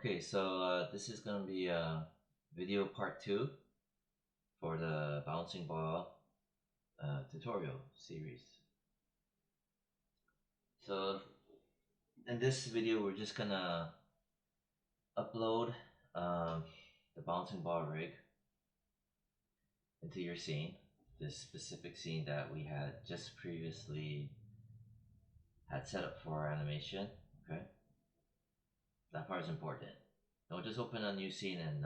Okay, so this is gonna be video part 2 for the bouncing ball tutorial series. So in this video, we're just gonna upload the bouncing ball rig into your scene, this specific scene that we had just previously had set up for our animation. Okay, that part is important. Don't just open a new scene and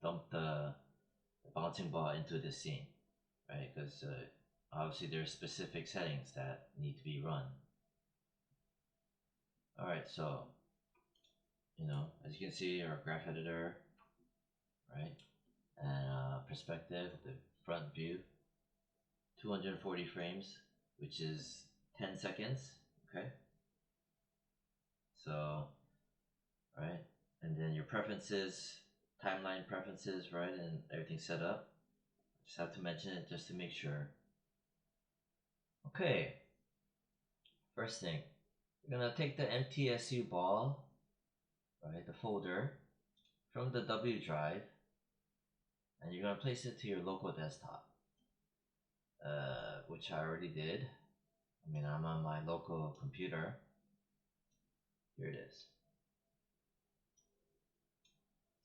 dump the bouncing ball into this scene, right? Because obviously there's specific settings that need to be run. All right, so as you can see, our graph editor, right, and perspective, the front view, 240 frames, which is 10 seconds. Okay, so right, and then your preferences, timeline preferences, right, and everything set up. Just have to mention it just to make sure. Okay, first thing, we're gonna take the MTSU ball, right, the folder from the W drive, and you're gonna place it to your local desktop, which I already did. I'm on my local computer. Here it is.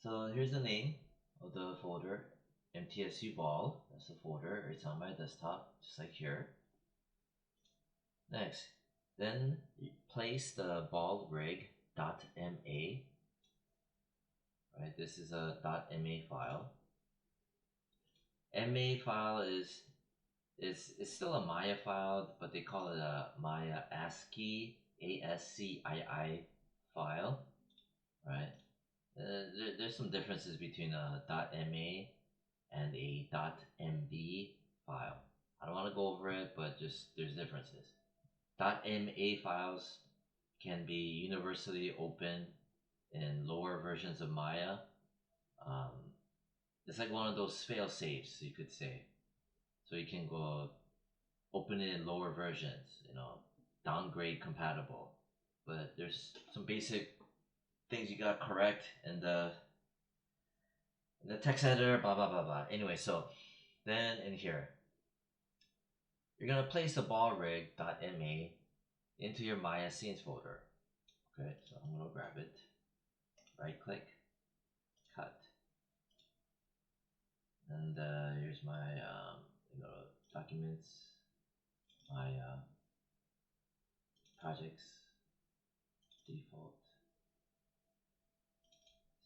So here's the name of the folder, MTSU ball. That's the folder. It's on my desktop, just like here. Next, then you place the ball rig.ma. Right, this is a .ma file. MA file is still a Maya file, but they call it a Maya ASCII ASCII file, right? There's some differences between a .ma and a .mb file. I don't want to go over it, but just there's differences. .ma files can be universally open in lower versions of Maya. It's like one of those fail safes, you could say. So you can go open it in lower versions, downgrade compatible. But there's some basic things you gotta correct in the text editor, blah blah blah blah. Anyway, so then in here, you're gonna place the ball rig.ma into your Maya scenes folder. Okay, so I'm gonna grab it, right click, cut, and here's my documents, my projects, default,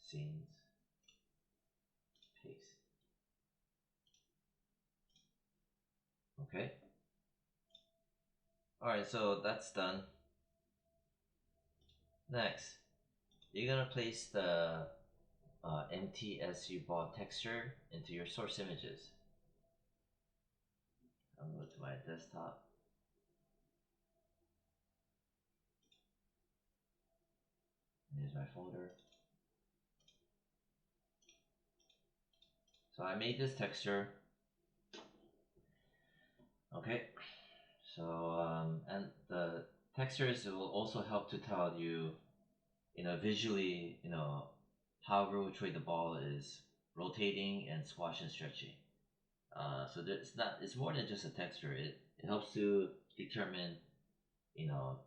scenes, paste. Okay. Alright, so that's done. Next, you're gonna place the MTSU ball texture into your source images. I'll go to my desktop. And here's my folder. So I made this texture. Okay. So and the textures will also help to tell you, visually, however which way the ball is rotating and squash and stretching. So it's more than just a texture. It helps to determine, you know,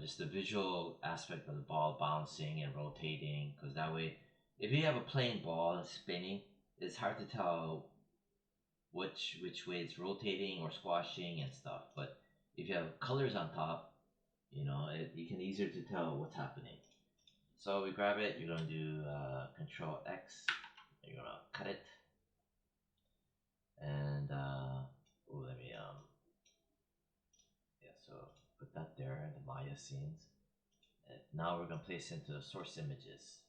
just the visual aspect of the ball bouncing and rotating. Because that way, if you have a plain ball spinning, it's hard to tell which way it's rotating or squashing and stuff. But if you have colors on top, you can easier to tell what's happening. So we grab it. You're gonna do Control X. You're gonna cut it, and let me yeah. So put that there in the Maya scenes. And now we're gonna place into the source images.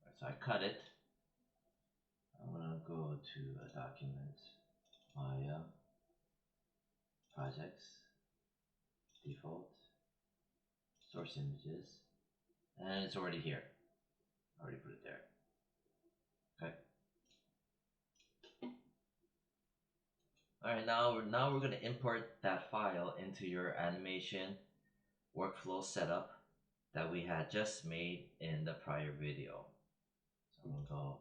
Right, so I cut it. I'm gonna go to a document, Maya, projects, default, source images, and it's already here. I already put it there. Okay. All right, now we're gonna import that file into your animation workflow setup. that we had just made in the prior video. So I'm gonna go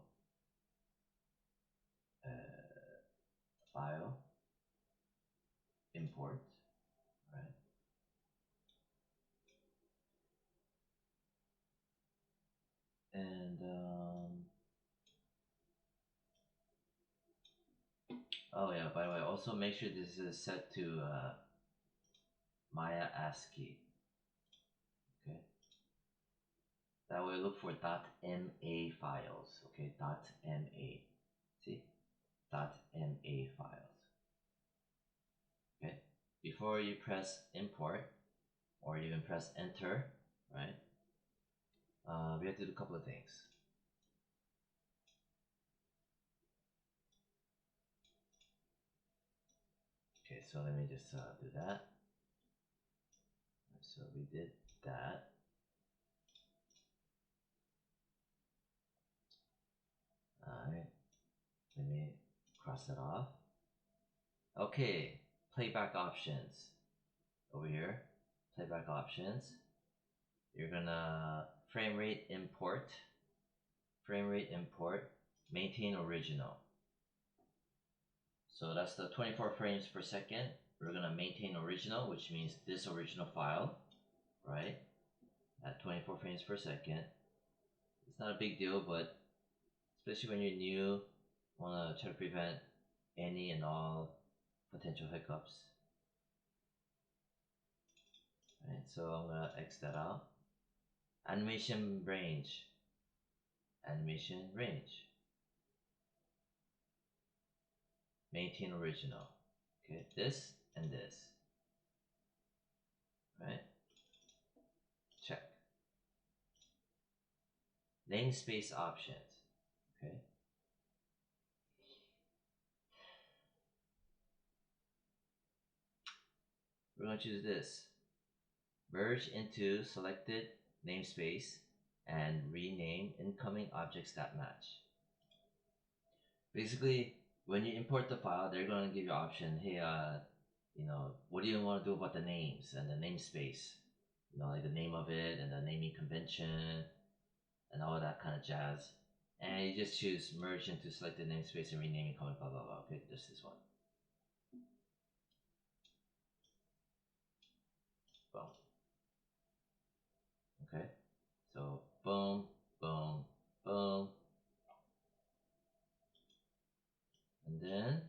File, Import, right? And oh yeah, by the way, also make sure this is set to Maya ASCII. Okay. That way, look for .ma files. Okay, .ma. See, .ma files. Okay. Before you press import or even press enter, right? We have to do a couple of things. Okay, so let me just do that. So we did that. Alright, let me cross that off. Okay, playback options. Over here, playback options. You're gonna frame rate import, maintain original. So that's the 24 frames per second. We're gonna maintain original, which means this original file, right? At 24 frames per second. It's not a big deal, but especially when you're new, wanna try to prevent any and all potential hiccups. Right, so I'm gonna X that out. Animation range. Maintain original. Okay, this and this. Right? Check. Namespace options. Okay. We're going to choose this. Merge into selected namespace and rename incoming objects that match. Basically, when you import the file, they're going to give you an option. Hey, what do you want to do about the names and the namespace? Like the name of it and the naming convention and all that kind of jazz. And you just choose merge into selected namespace and rename incoming blah blah blah. Okay, just this one. Boom. Okay, so boom, boom, boom, and then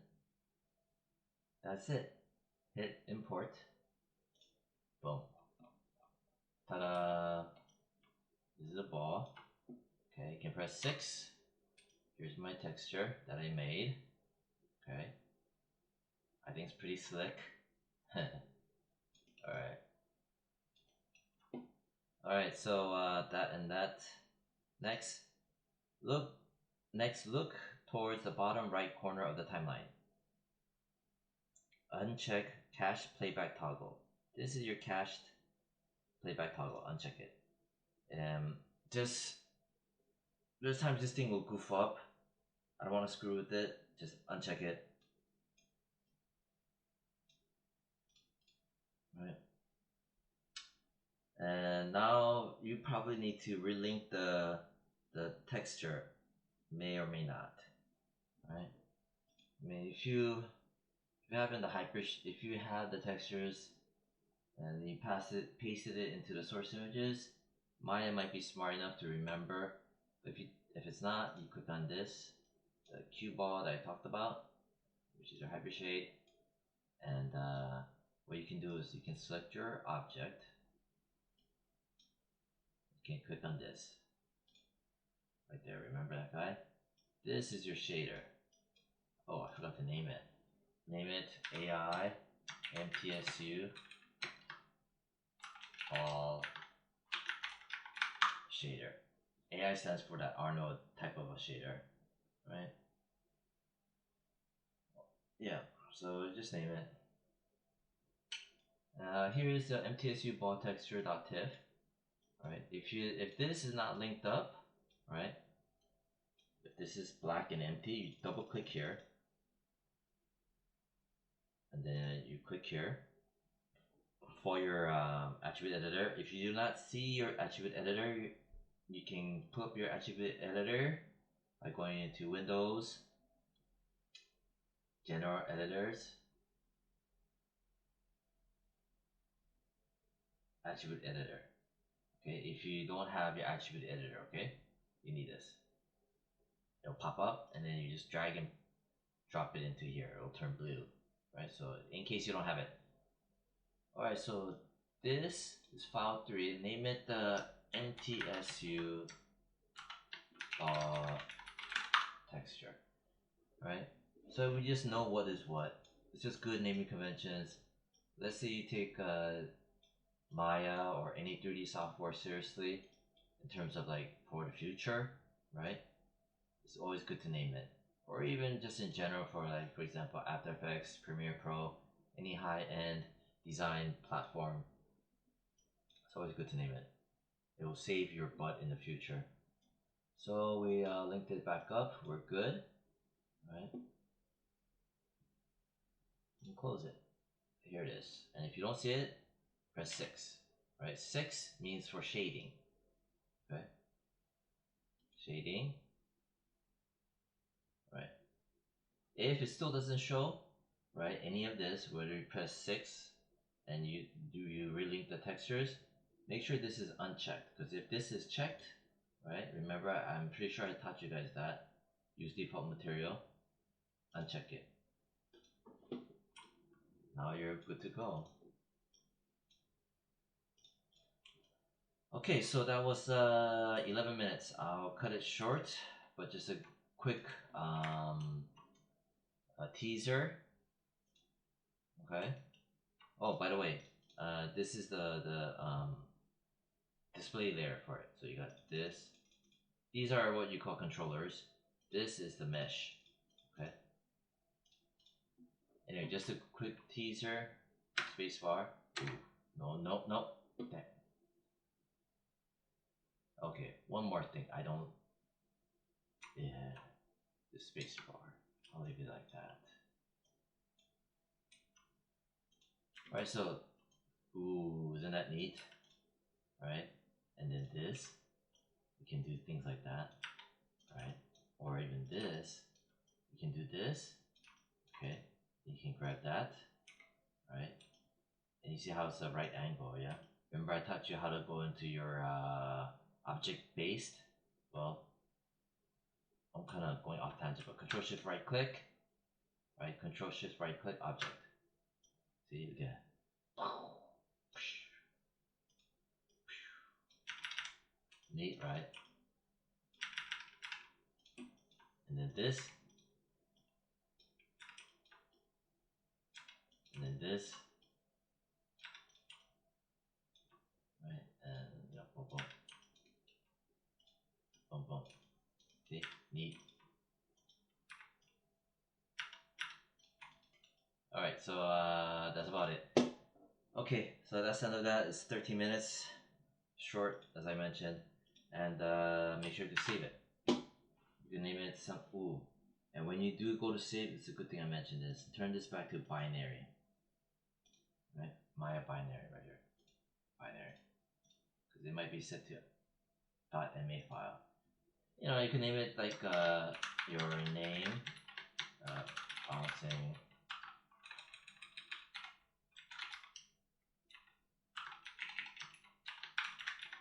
that's it. Hit import. Boom. Ta-da! This is a ball. Okay, you can press 6. Here's my texture that I made. Okay, I think it's pretty slick. Alright. Alright, so that and that. Next, look towards the bottom right corner of the timeline. Uncheck cache playback toggle. This is your cached playback toggle. Uncheck it. Just there's times this thing will goof up. I don't want to screw with it. Just uncheck it. Right. And now you probably need to relink the texture. May or may not. Right. I mean, if you have in the if you have the textures and you pasted it into the source images, Maya might be smart enough to remember. If it's not, you click on this, the cue ball that I talked about, which is your hypershade, and what you can do is you can select your object. You can click on this right there. Remember that guy? This is your shader. Oh, I forgot to name it. Name it AI MTSU All Shader. AI stands for that Arnold type of a shader, right? Yeah, so just name it. Here is the MTSU ball texture.tiff. Right? If this is not linked up, right? If this is black and empty, you double click here, and then you click here, for your attribute editor. If you do not see your attribute editor, you can pull up your attribute editor by going into Windows, General Editors, Attribute Editor. Okay, if you don't have your attribute editor, okay, you need this. It'll pop up and then you just drag and drop it into here. It'll turn blue, right? So in case you don't have it. Alright, so this is file 3. Name it NTSU texture, right? So we just know what is what. It's just good naming conventions. Let's say you take Maya or any 3D software seriously in terms of like for the future, right? It's always good to name it. Or even just in general for like, for example, After Effects, Premiere Pro, any high-end design platform. It's always good to name it. It will save your butt in the future. So we linked it back up. We're good, right? And close it. Here it is. And if you don't see it, press 6. Right? 6 means for shading. Okay? Shading. Right? If it still doesn't show, right, any of this, whether you press 6 and you relink the textures, make sure this is unchecked. Because if this is checked, right, remember I'm pretty sure I taught you guys that. Use default material, uncheck it. Now you're good to go. Okay, so that was 11 minutes. I'll cut it short, but just a quick a teaser. Okay. Oh, by the way, this is the display layer for it. So you got this. These are what you call controllers. This is the mesh. Okay. Anyway, just a quick teaser. Spacebar. Ooh, no. Damn. Okay, one more thing. I don't. Yeah, the spacebar. I'll leave it like that. Alright, so, ooh, isn't that neat? Right? And then this, we can do things like that, right? Or even this, we can do this, okay? You can grab that, right? And you see how it's a right angle, yeah? Remember I taught you how to go into your object-based? Well, I'm kind of going off tangent, but Control-Shift right-click, right? Control-Shift right-click object. See, we get neat, right? And then this, and then this, right? And yeah, boom, boom, boom, boom. See, neat. All right, so that's about it. Okay, so that's the end of that. It's 13 minutes, short as I mentioned, and make sure to save it. You can name it some. Ooh, and when you do go to save, it's a good thing I mentioned this. Turn this back to binary, right? Maya binary right here, binary, because it might be set to .ma file. You know, you can name it like your name, bouncing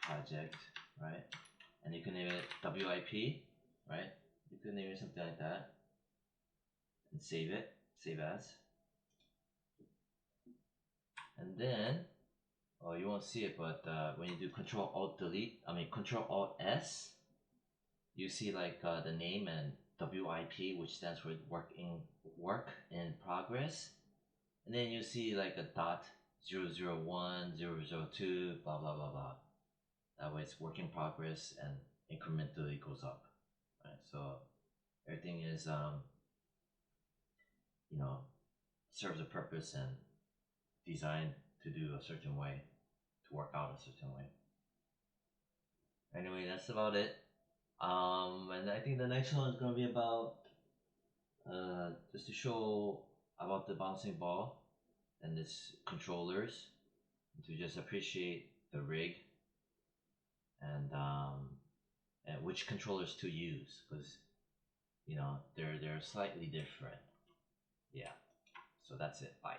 project, right? And you can name it WIP, right? You can name it something like that, and save it, save as. And then, oh, you won't see it, but when you do Control Alt Delete, Control Alt S, you see like the name and WIP, which stands for work in progress, and then you see like a dot 001, 002, blah blah blah blah. That way it's work in progress and incrementally goes up, right? So everything is you know, serves a purpose and designed to do a certain way, to work out a certain way. Anyway, that's about it. And I think the next one is gonna be about just to show about the bouncing ball and its controllers, to just appreciate the rig and which controllers to use, because they're slightly different. Yeah. So that's it. Bye.